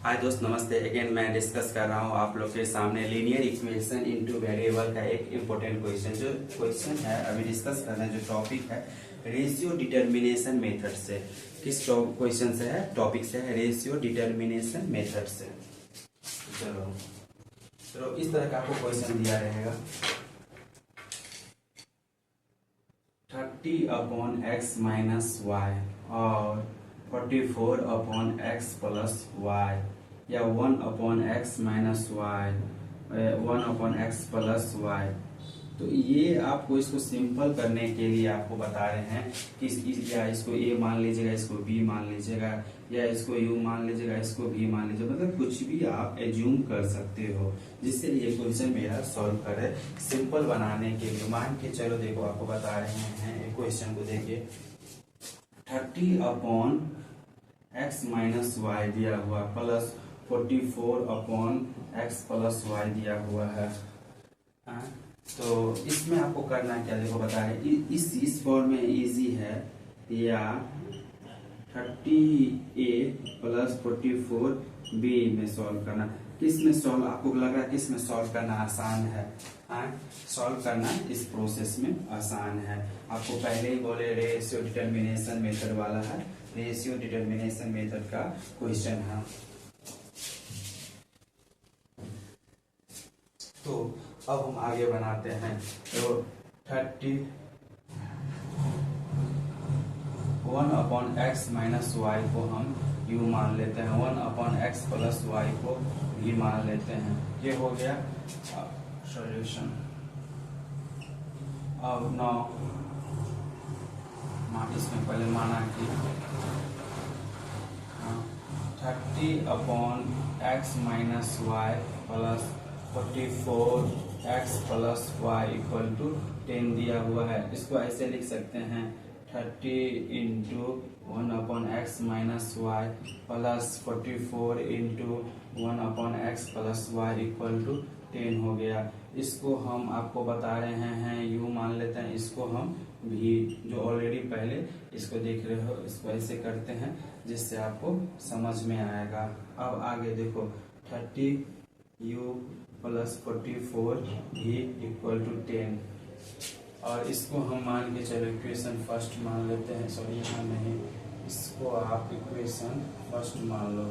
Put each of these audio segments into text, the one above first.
हाय दोस्त, नमस्ते। अगेन मैं डिस्कस कर रहा हूँ आप लोग के सामने लीनियर इक्वेशन इनटू वेरिएबल का एक इम्पोर्टेंट क्वेश्चन। जो क्वेश्चन है अभी डिस्कस कर रहे हैं, जो टॉपिक है रेशियो डिटर्मिनेशन मेथड से। किस क्वेश्चन से है? टॉपिक से है रेशियो डिटर्मिनेशन मेथड से। चलो इस तरह का आपको क्वेश्चन दिया रहेगा 30/x माइनस वाई और 44/x प्लस वाई या 1/x minus Y 1/x plus Y. तो ये आपको इसको सिंपल करने के लिए आपको बता रहे हैं कि या इसको a मान लीजिएगा, इसको b मान लीजिएगा, या इसको u मान लीजिएगा, इसको v मान लीजिएगा। मतलब कुछ भी आप एज्यूम कर सकते हो जिससे ये क्वेश्चन मेरा सॉल्व करे सिंपल बनाने के लिए। मान के चलो, देखो आपको बता रहे हैं क्वेश्चन को देखिए 30/x माइनस वाई दिया हुआ प्लस 44/x प्लस वाई दिया हुआ है। तो इसमें आपको करना क्या, देखो बता रहे इस फॉर्म में इजी है, या 30a प्लस 44b में सॉल्व करना। किस में सॉल्व आपको लग रहा है, किस में सॉल्व करना आसान है? सॉल्व करना इस प्रोसेस में आसान है। आपको पहले ही बोले रेशियो डिटर्मिनेशन मेथड वाला है, रेशियो डिटर्मिनेशन मेथड का क्वेश्चन है। तो अब हम आगे बनाते हैं। तो 31/x माइनस वाई को हम u मान लेते हैं, 1/x प्लस वाई को v मान लेते हैं। ये हो गया सॉल्यूशन। अब नौ इसमें पहले माना कि 30/x minus y plus 44x plus y equal to 10 दिया हुआ है। इसको ऐसे लिख सकते हैं 30 into 1/x minus y plus 44 into 1/x plus y equal to 10 हो गया। इसको हम आपको बता रहे हैं u मान लेते हैं, इसको हम v, जो ऑलरेडी पहले इसको देख रहे हो, इसको ऐसे करते हैं जिससे आपको समझ में आएगा। अब आगे देखो 30u plus 44 v equal to 10, और इसको हम मान के चलो इक्वेशन फर्स्ट मान लेते हैं। सॉरी यहाँ नहीं, इसको आप इक्वेशन फर्स्ट मान लो।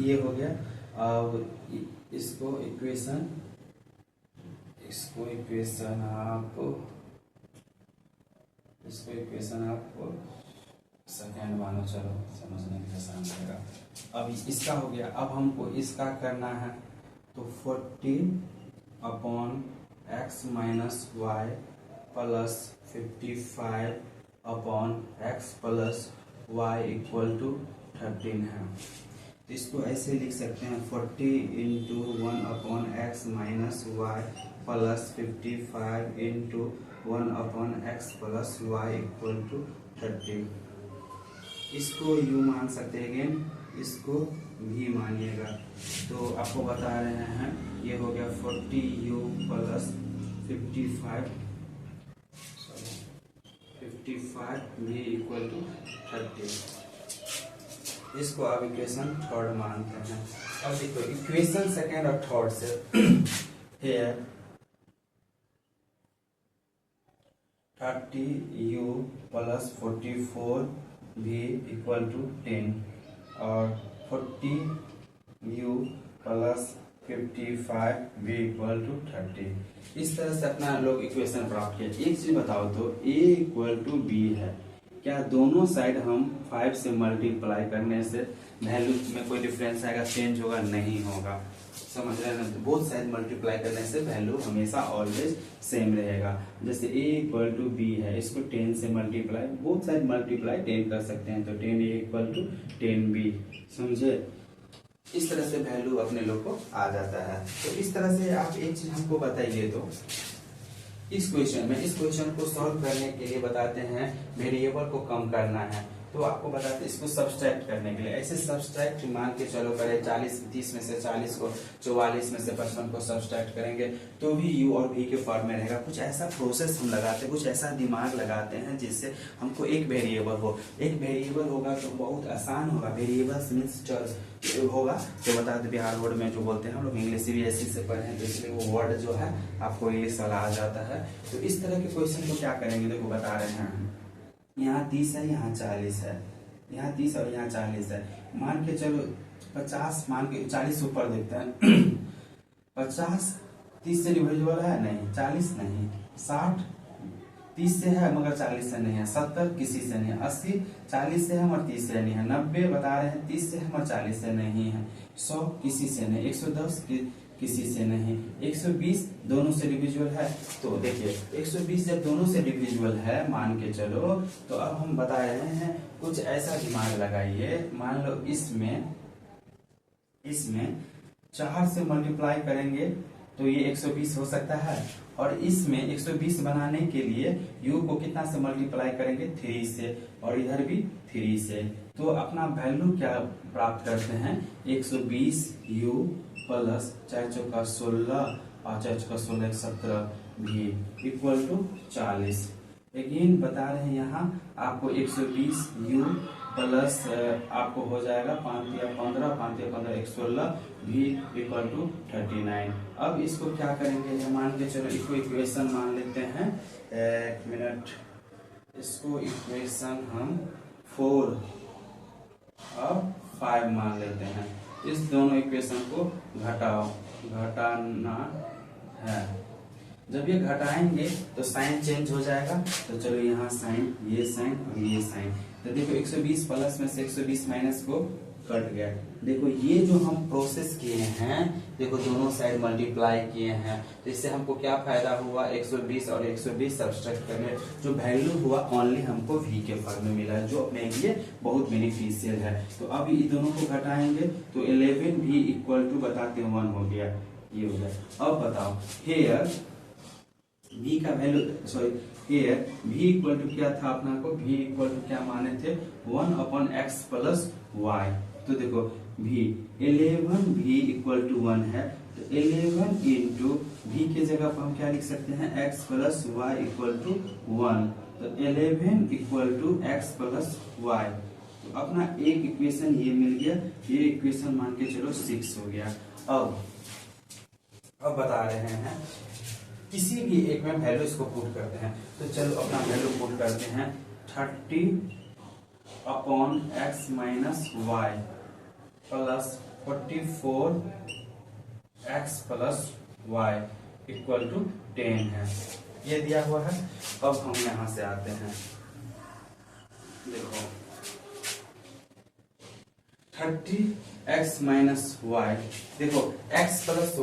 ये हो गया। अब इसको इक्वेशन आपको सेकेंड मानो, चलो समझने के आसान रहेगा। अब इसका हो गया। अब हमको इसका करना है, तो 40/x minus y plus 55/x plus y equal to 13 है। तो इसको ऐसे लिख सकते हैं 40 into 1/x minus y plus 55 into 1/x plus y equal to 30। इसको u मान सकते हैं, इसको v मानिएगा। तो आपको बता रहे हैं ये हो गया 40u plus 55 v equal to 30। इसको आप इक्वेशन थर्ड मानते हैं। अब देखो इक्वेशन सेकेंड और थर्ड से here 30u plus 44v equal to 10 और 40u plus 55v equal to 30। इस तरह से अपना लोग इक्वेशन प्राप्त किया। एक चीज बताओ, तो a इक्वल टू b है, क्या दोनों साइड हम 5 से मल्टीप्लाई करने से वैल्यू में कोई डिफरेंस आएगा, चेंज होगा? नहीं होगा। समझ रहे हैं? बोथ साइड मल्टीप्लाई करने से वैल्यू हमेशा ऑलवेज सेम रहेगा। जैसे a इक्वल टू b है, इसको 10 से मल्टीप्लाई, बोथ साइड मल्टीप्लाई 10 कर सकते हैं, तो 10a इक्वल टू 10b। समझे? इस तरह से वैल्यू अपने लोग को आ जाता है। तो इस तरह से आप एक चीज हमको बताइए, तो इस क्वेश्चन को सॉल्व करने के लिए बताते हैं वेरिएबल को कम करना है। तो आपको बताते हैं इसको सब्सट्रैक्ट करने के लिए। ऐसे सब्सट्रैक्ट मान के चलो करें 30 में से 40 को, 44 में से 55 को सब्सट्रैक्ट करेंगे तो भी u और v के फॉर्म में रहेगा। कुछ ऐसा प्रोसेस हम लगाते हैं, कुछ ऐसा दिमाग लगाते हैं जिससे हमको एक वेरिएबल हो, एक वेरिएबल होगा तो बहुत आसान होगा। वेरिएबल्स मीन्स चर होगा, जो बता दे बिहार बोर्ड में जो बोलते हैं हम लोग इंग्लिश CBSE से पढ़े हैं तो इसलिए वो वर्ड जो है आपको इंग्लिश वाला आ जाता है। तो इस तरह के क्वेश्चन को क्या करेंगे, देखो बता रहे हैं यहाँ 30 है, यहाँ 40 है, यहाँ 30 और यहाँ 40 है। मान के चलो 50, मान के 40 ऊपर देखते हैं 50 30 से डिविजिबल है नहीं, 40 नहीं, 60 30 से है मगर 40 से नहीं है, 70 किसी से नहीं है, 80 40 से है मगर 30 से नहीं है, 90 बता रहे हैं 30 से है मगर 40 से नहीं है, 100 किसी से नहीं, 110 किसी से नहीं, 120 दोनों से डिविजिबल है। तो देखिए 120 जब दोनों से डिविजिबल है मान के चलो, तो अब हम बता रहे हैं कुछ ऐसा दिमाग लगाइए। मान लो इसमें 4 से मल्टीप्लाई करेंगे तो ये 120 हो सकता है, और इसमें 120 बनाने के लिए u को कितना से मल्टीप्लाई करेंगे 3 से, और इधर भी 3 से। तो अपना वैल्यू क्या प्राप्त करते हैं 120 u प्लस 4 चौका 16 और 4 चौका 16 17 भी इक्वल टू 40। अगेन बता रहे हैं यहाँ आपको 120 u प्लस आपको हो जाएगा 5 या 15 5 या 15 116 भी इक्वल टू 39। अब इसको क्या करेंगे, मान के चलो इसको इक्वेशन मान लेते हैं, एक मिनट, इसको इक्वेशन हम 4 और 5 मान लेते हैं। इस दोनों इक्वेशन को घटाना है। जब ये घटाएंगे तो साइन चेंज हो जाएगा, तो चलो यहाँ साइन, ये साइन और ये साइन, तो देखो 120 प्लस में से 120 माइनस को कट गया। देखो ये जो हम प्रोसेस किए हैं, देखो दोनों साइड मल्टीप्लाई किए हैं, तो इससे हमको क्या फायदा हुआ 120 और 120 सब्सट्रैक्ट करने, जो वैल्यू हुआ ओनली हमको v के फॉर्म में मिला है, जो अपने लिए बहुत बेनिफिशियल है। तो अब ये दोनों को घटाएंगे तो 11 भी इक्वल टू बताते 1 हो गया, ये हो गया। अब बताओ हेयर v का value, sorry here v equal to क्या था अपना को, v इक्वल टू क्या माने थे 1/x प्लस y। तो देखो v 11 v इक्वल टू 1 है, तो 11 इंटू v के जगह पर हम क्या लिख सकते हैं x plus y equal to 1, तो 11 equal to x plus y। तो अपना एक इक्वेशन ये मिल गया, ये इक्वेशन मान के चलो 6 हो गया। अब बता रहे हैं किसी भी एक में वैल्यू इसको पुट करते हैं, तो चलो अपना वैल्यू पुट करते हैं 30/x minus y plus 44x plus y equal to 10 है, ये दिया हुआ है। अब हम यहां से आते हैं, देखो 30x माइनस वाई, देखो x प्लस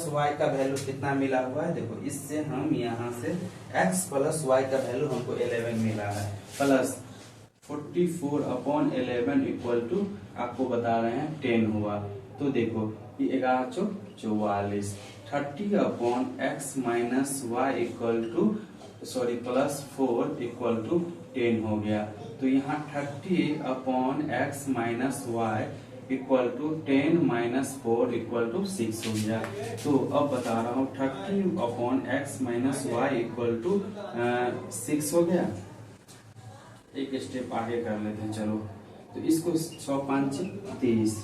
वाई का वैल्यू कितना मिला हुआ है, देखो इससे हम यहाँ से x प्लस वाई का वैल्यू हमको 11 मिला है, प्लस 44/11 इक्वल टू आपको बता रहे हैं 10 हुआ। तो देखो ये 11 44, 30/x minus y equal to sorry plus 4 equal to 10 हो गया। तो यहाँ 30/x minus y equal to 10 minus 4 equal to 6 हो गया। तो अब बता रहा हूँ 30/x minus y equal to 6 हो गया। एक स्टेप आगे कर लेते हैं, चलो तो इसको 100×5 30,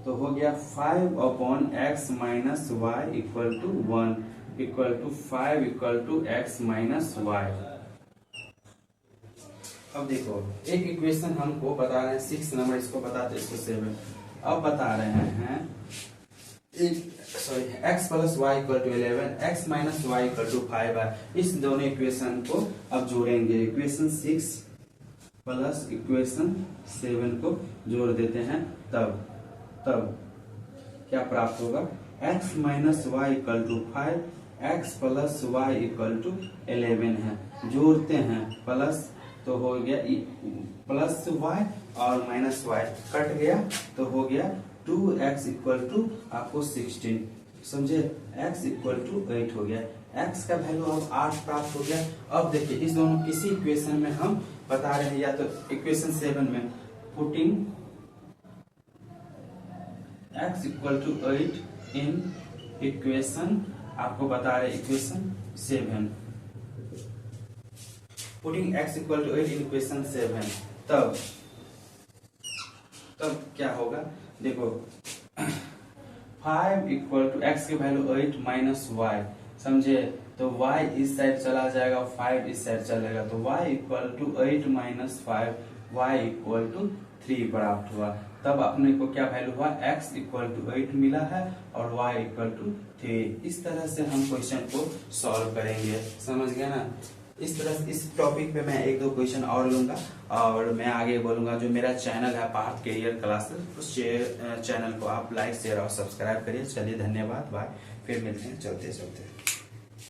तो हो गया 5/x minus y equal to 1 equal to 5 equal to x minus y. अब देखो एक इक्वेशन हमको बता रहे हैं 6 नंबर, इसको बताते इसको 7। अब बता रहे हैं x plus y equal to 11, x minus y equal to 5 है। इस दोनों इक्वेशन को अब जोड़ेंगे, इक्वेशन 6 प्लस इक्वेशन 7 को जोड़ देते हैं, तब क्या प्राप्त होगा x minus y equal to 5, x plus y equal to 11 है, जोड़ते हैं प्लस, तो हो गया प्लस y और माइनस y कट गया, तो हो गया 2x इक्वल टू आपको 16, समझे, x इक्वल टू 8 हो गया। x का वैल्यू अब 8 प्राप्त हो गया। अब देखिए इस दोनों किसी इक्वेशन में हम बता रहे हैं, या तो इक्वेशन 7 में putting x equal to 8 in equation, आपको बता रहे equation 7, putting x equal to 8 in equation 7, तब क्या होगा, देखो 5 इक्वल टू x की वैल्यू 8 माइनस वाई, समझे, तो y इस साइड चला जाएगा, 5 इस साइड चलेगा, तो y equal to 8 minus 5, y equal to 3 प्राप्त हुआ। तब अपने को क्या वैल्यू हुआ, x इक्वल टू 8 मिला है और y इक्वल टू 3। इस तरह से हम क्वेश्चन को सॉल्व करेंगे, समझ गए ना। इस तरह इस टॉपिक पे मैं एक दो क्वेश्चन और लूंगा और मैं आगे बोलूंगा। जो मेरा चैनल है पार्थ कैरियर क्लासेस, उस चैनल को आप लाइक शेयर और सब्सक्राइब करिए। चलिए धन्यवाद, बाय, फिर मिलते हैं चलते चलते।